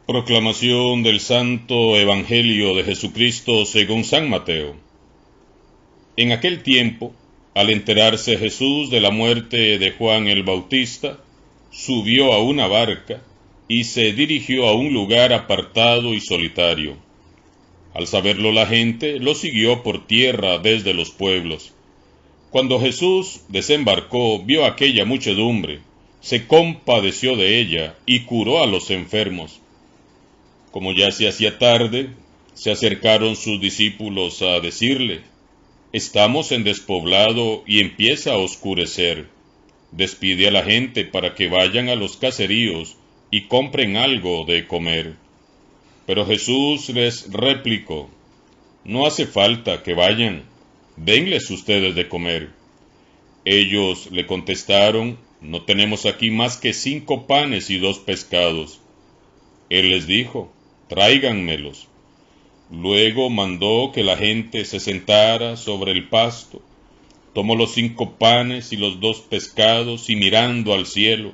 Proclamación del Santo Evangelio de Jesucristo según San Mateo. En aquel tiempo, al enterarse Jesús de la muerte de Juan el Bautista, subió a una barca y se dirigió a un lugar apartado y solitario. Al saberlo la gente, lo siguió por tierra desde los pueblos. Cuando Jesús desembarcó, vio aquella muchedumbre, se compadeció de ella y curó a los enfermos. Como ya se hacía tarde, se acercaron sus discípulos a decirle: «Estamos en despoblado y empieza a oscurecer. Despide a la gente para que vayan a los caseríos y compren algo de comer». Pero Jesús les replicó: «No hace falta que vayan, denles ustedes de comer». Ellos le contestaron: «No tenemos aquí más que 5 panes y 2 pescados». Él les dijo: «Tráiganmelos». Luego mandó que la gente se sentara sobre el pasto. Tomó los 5 panes y los 2 pescados y, mirando al cielo,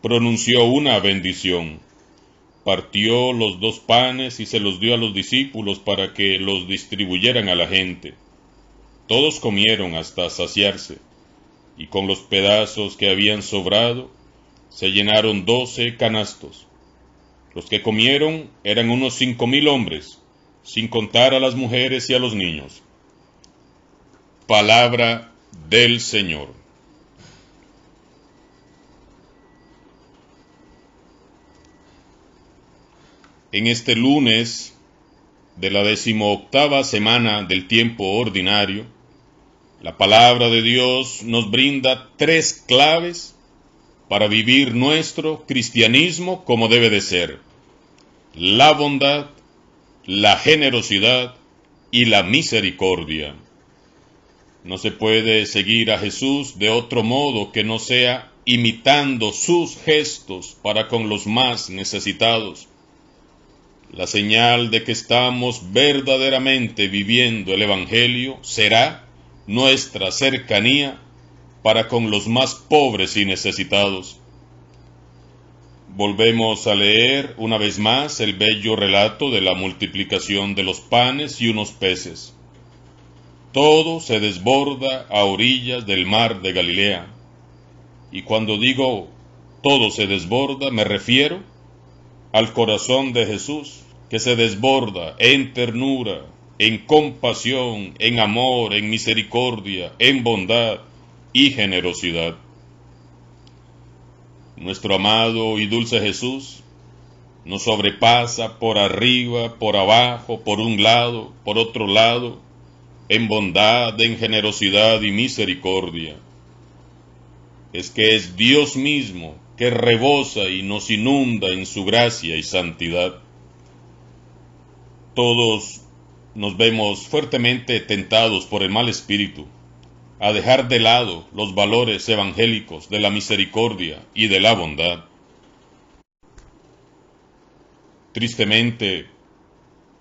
pronunció una bendición. Partió los 2 panes y se los dio a los discípulos para que los distribuyeran a la gente. Todos comieron hasta saciarse, y con los pedazos que habían sobrado, se llenaron 12 canastos. Los que comieron eran unos 5,000 hombres, sin contar a las mujeres y a los niños. Palabra del Señor. En este lunes de la 18ª semana del tiempo ordinario, la palabra de Dios nos brinda 3 claves para vivir nuestro cristianismo como debe de ser: la bondad, la generosidad y la misericordia. No se puede seguir a Jesús de otro modo que no sea imitando sus gestos para con los más necesitados. La señal de que estamos verdaderamente viviendo el Evangelio será nuestra cercanía para con los más pobres y necesitados. Volvemos a leer una vez más el bello relato de la multiplicación de los panes y unos peces. Todo se desborda a orillas del mar de Galilea. Y cuando digo todo se desborda, me refiero al corazón de Jesús, que se desborda en ternura, en compasión, en amor, en misericordia, en bondad y generosidad. Nuestro amado y dulce Jesús nos sobrepasa por arriba, por abajo, por un lado, por otro lado, en bondad, en generosidad y misericordia. Es que es Dios mismo que rebosa y nos inunda en su gracia y santidad. Todos nos vemos fuertemente tentados por el mal espíritu a dejar de lado los valores evangélicos de la misericordia y de la bondad. Tristemente,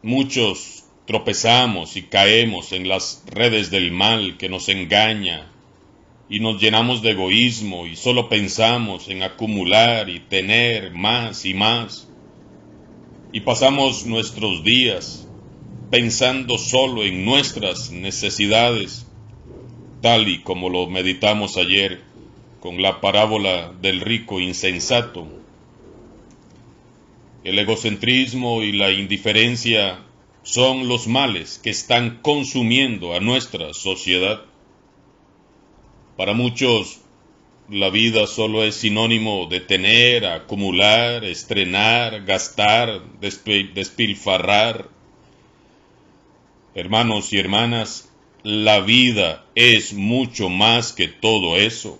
muchos tropezamos y caemos en las redes del mal que nos engaña y nos llenamos de egoísmo y solo pensamos en acumular y tener más y más. Y pasamos nuestros días pensando solo en nuestras necesidades, tal y como lo meditamos ayer con la parábola del rico insensato. El egocentrismo y la indiferencia son los males que están consumiendo a nuestra sociedad. Para muchos, la vida solo es sinónimo de tener, acumular, estrenar, gastar, despilfarrar. Hermanos y hermanas, la vida es mucho más que todo eso.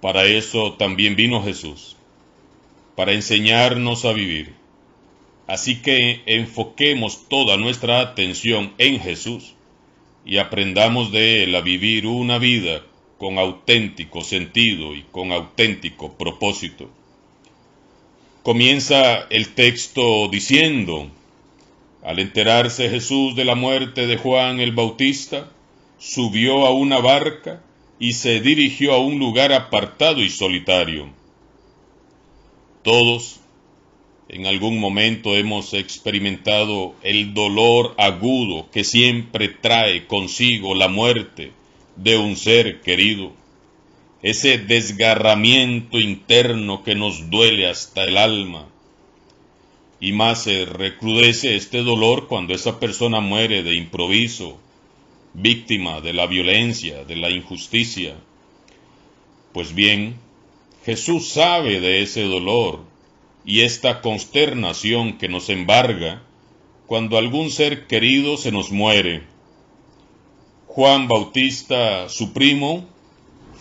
Para eso también vino Jesús, para enseñarnos a vivir. Así que enfoquemos toda nuestra atención en Jesús y aprendamos de Él a vivir una vida con auténtico sentido y con auténtico propósito. Comienza el texto diciendo: al enterarse Jesús de la muerte de Juan el Bautista, subió a una barca y se dirigió a un lugar apartado y solitario. Todos, En algún momento hemos experimentado el dolor agudo que siempre trae consigo la muerte de un ser querido. Ese desgarramiento interno que nos duele hasta el alma. Y más se recrudece este dolor cuando esa persona muere de improviso, víctima de la violencia, de la injusticia. Pues bien, Jesús sabe de ese dolor y esta consternación que nos embarga cuando algún ser querido se nos muere. Juan Bautista, su primo,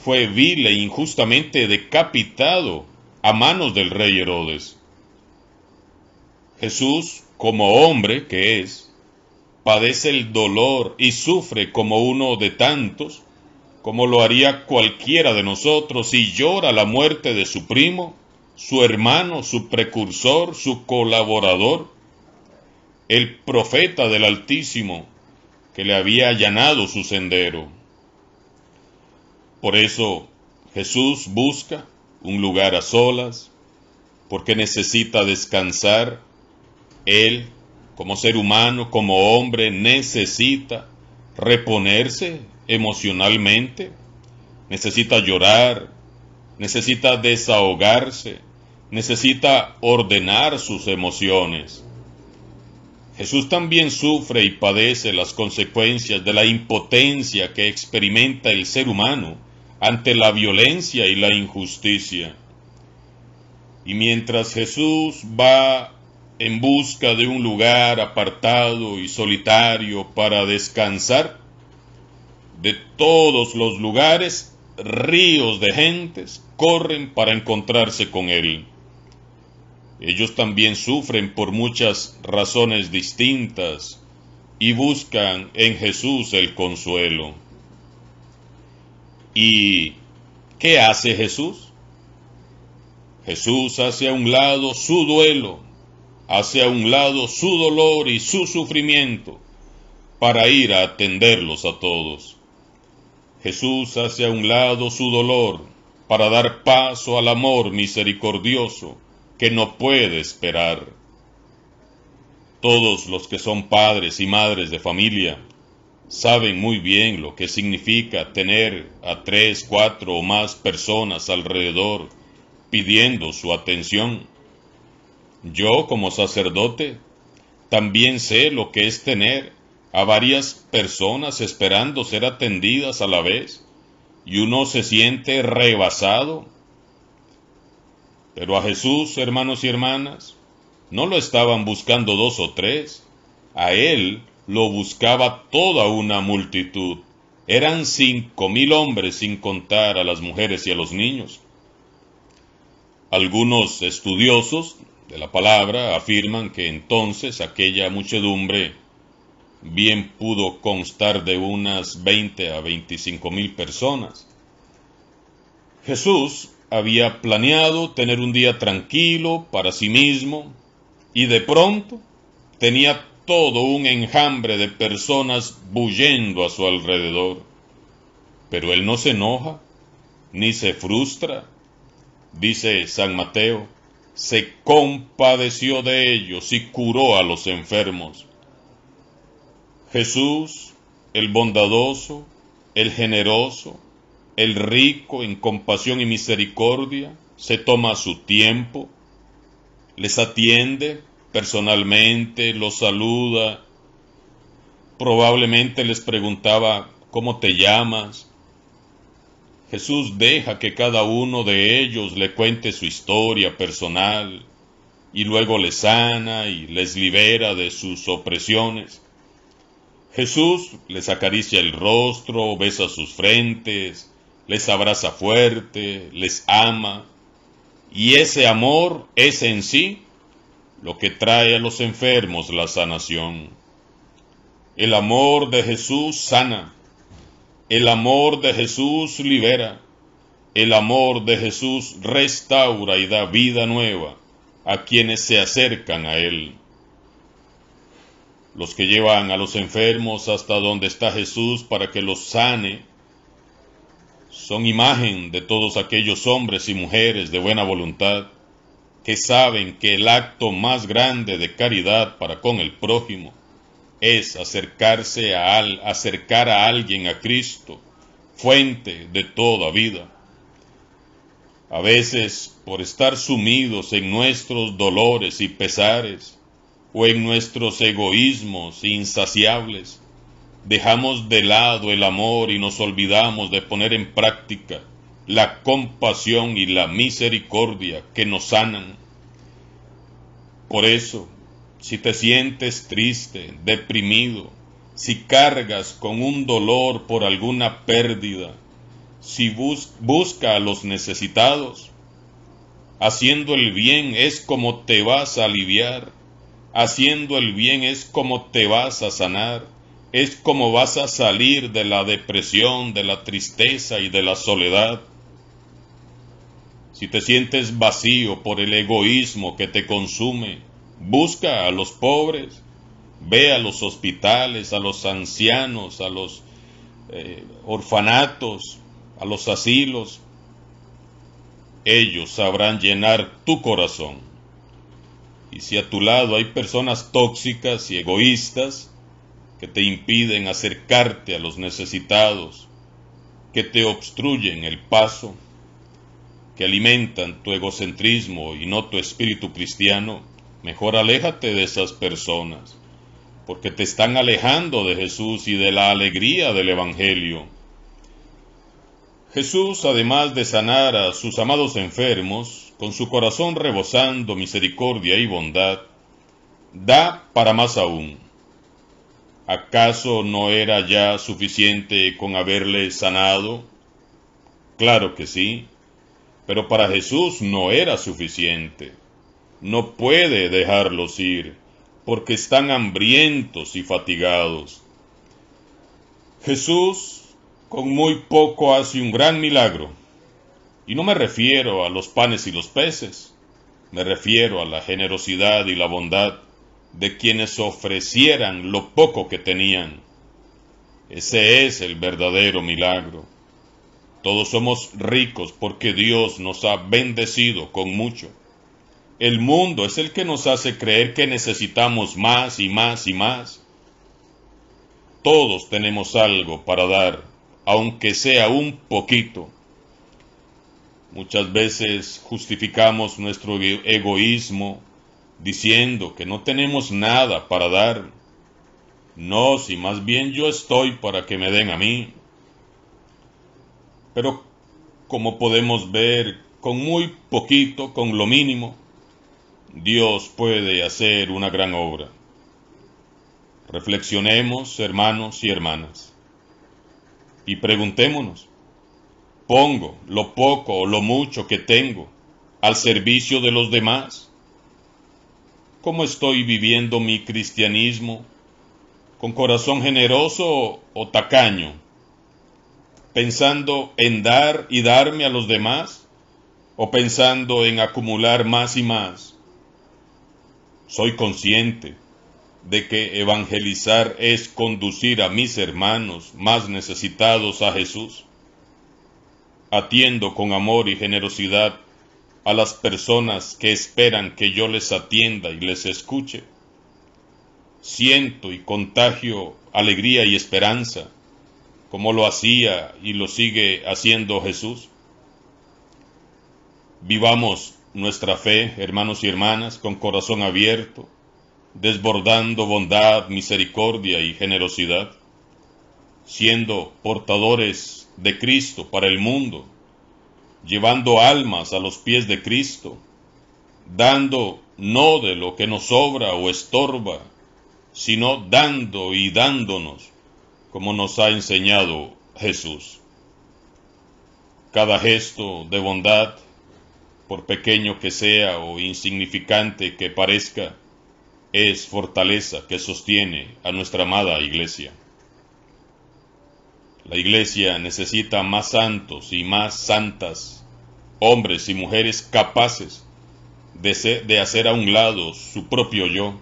fue vil e injustamente decapitado a manos del rey Herodes. Jesús, como hombre que es, padece el dolor y sufre como uno de tantos, como lo haría cualquiera de nosotros, y llora la muerte de su primo, su hermano, su precursor, su colaborador, el profeta del Altísimo, que le había allanado su sendero. Por eso Jesús busca un lugar a solas, porque necesita descansar. Él, como ser humano, como hombre, necesita reponerse emocionalmente, necesita llorar, necesita desahogarse, necesita ordenar sus emociones. Jesús también sufre y padece las consecuencias de la impotencia que experimenta el ser humano ante la violencia y la injusticia. Y mientras Jesús va en busca de un lugar apartado y solitario para descansar, de todos los lugares, ríos de gentes corren para encontrarse con Él. Ellos también sufren por muchas razones distintas y buscan en Jesús el consuelo. ¿Y qué hace Jesús? Jesús hace a un lado su duelo, hace a un lado su dolor y su sufrimiento para ir a atenderlos a todos. Jesús hace a un lado su dolor para dar paso al amor misericordioso que no puede esperar. Todos los que son padres y madres de familia saben muy bien lo que significa tener a 3, 4 o más personas alrededor pidiendo su atención. Yo, como sacerdote, también sé lo que es tener a varias personas esperando ser atendidas a la vez, y uno se siente rebasado. Pero a Jesús, hermanos y hermanas, no lo estaban buscando 2 o 3, a Él lo buscaba toda una multitud. Eran 5,000 hombres sin contar a las mujeres y a los niños. Algunos estudiosos de la palabra afirman que entonces aquella muchedumbre bien pudo constar de unas 20 a 25,000 personas. Jesús había planeado tener un día tranquilo para sí mismo y de pronto tenía todo un enjambre de personas bullendo a su alrededor. Pero Él no se enoja, ni se frustra. Dice San Mateo, se compadeció de ellos y curó a los enfermos. Jesús, el bondadoso, el generoso, el rico en compasión y misericordia, se toma su tiempo, les atiende personalmente, los saluda, probablemente les preguntaba, ¿cómo te llamas? Jesús deja que cada uno de ellos le cuente su historia personal y luego les sana y les libera de sus opresiones. Jesús les acaricia el rostro, besa sus frentes, les abraza fuerte, les ama, y ese amor es en sí lo que trae a los enfermos la sanación. El amor de Jesús sana, el amor de Jesús libera, el amor de Jesús restaura y da vida nueva a quienes se acercan a Él. Los que llevan a los enfermos hasta donde está Jesús para que los sane, son imagen de todos aquellos hombres y mujeres de buena voluntad que saben que el acto más grande de caridad para con el prójimo es acercar a alguien a Cristo, fuente de toda vida. A veces, por estar sumidos en nuestros dolores y pesares, o en nuestros egoísmos insaciables, dejamos de lado el amor y nos olvidamos de poner en práctica la compasión y la misericordia que nos sanan. Por eso, si te sientes triste, deprimido, si cargas con un dolor por alguna pérdida, si busca a los necesitados, haciendo el bien es como te vas a aliviar, haciendo el bien es como te vas a sanar, es como vas a salir de la depresión, de la tristeza y de la soledad. Si te sientes vacío por el egoísmo que te consume, busca a los pobres, ve a los hospitales, a los ancianos, a los orfanatos, a los asilos. Ellos sabrán llenar tu corazón. Y si a tu lado hay personas tóxicas y egoístas que te impiden acercarte a los necesitados, que te obstruyen el paso, que alimentan tu egocentrismo y no tu espíritu cristiano, mejor aléjate de esas personas, porque te están alejando de Jesús y de la alegría del Evangelio. Jesús, además de sanar a sus amados enfermos, con su corazón rebosando misericordia y bondad, da para más aún. ¿Acaso no era ya suficiente con haberle sanado? Claro que sí, pero para Jesús no era suficiente. No puede dejarlos ir, porque están hambrientos y fatigados. Jesús con muy poco hace un gran milagro. Y no me refiero a los panes y los peces, me refiero a la generosidad y la bondad de quienes ofrecieran lo poco que tenían. Ese es el verdadero milagro. Todos somos ricos porque Dios nos ha bendecido con mucho. El mundo es el que nos hace creer que necesitamos más y más y más. Todos tenemos algo para dar, aunque sea un poquito. Muchas veces justificamos nuestro egoísmo diciendo que no tenemos nada para dar. No, si más bien yo estoy para que me den a mí. Pero como podemos ver, con muy poquito, con lo mínimo, Dios puede hacer una gran obra. Reflexionemos, hermanos y hermanas, y preguntémonos, ¿pongo lo poco o lo mucho que tengo al servicio de los demás? ¿Cómo estoy viviendo mi cristianismo? ¿Con corazón generoso o tacaño? ¿Pensando en dar y darme a los demás? ¿O pensando en acumular más y más? Soy consciente de que evangelizar es conducir a mis hermanos más necesitados a Jesús. Atiendo con amor y generosidad a las personas que esperan que yo les atienda y les escuche. Siento y contagio alegría y esperanza, como lo hacía y lo sigue haciendo Jesús. Vivamos nuestra fe, hermanos y hermanas, con corazón abierto, desbordando bondad, misericordia y generosidad, siendo portadores de Cristo para el mundo, llevando almas a los pies de Cristo, dando no de lo que nos sobra o estorba, sino dando y dándonos, como nos ha enseñado Jesús. Cada gesto de bondad, por pequeño que sea o insignificante que parezca, es fortaleza que sostiene a nuestra amada Iglesia. La Iglesia necesita más santos y más santas, hombres y mujeres capaces de hacer a un lado su propio yo,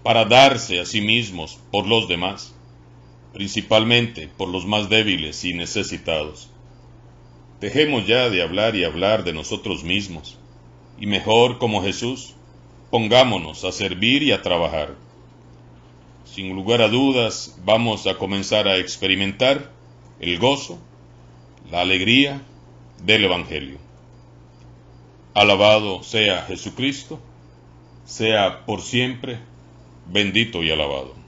para darse a sí mismos por los demás, principalmente por los más débiles y necesitados. Dejemos ya de hablar y hablar de nosotros mismos. y mejor como Jesús, pongámonos a servir y a trabajar. Sin lugar a dudas, vamos a comenzar a experimentar el gozo, la alegría del Evangelio. Alabado sea Jesucristo, sea por siempre bendito y alabado.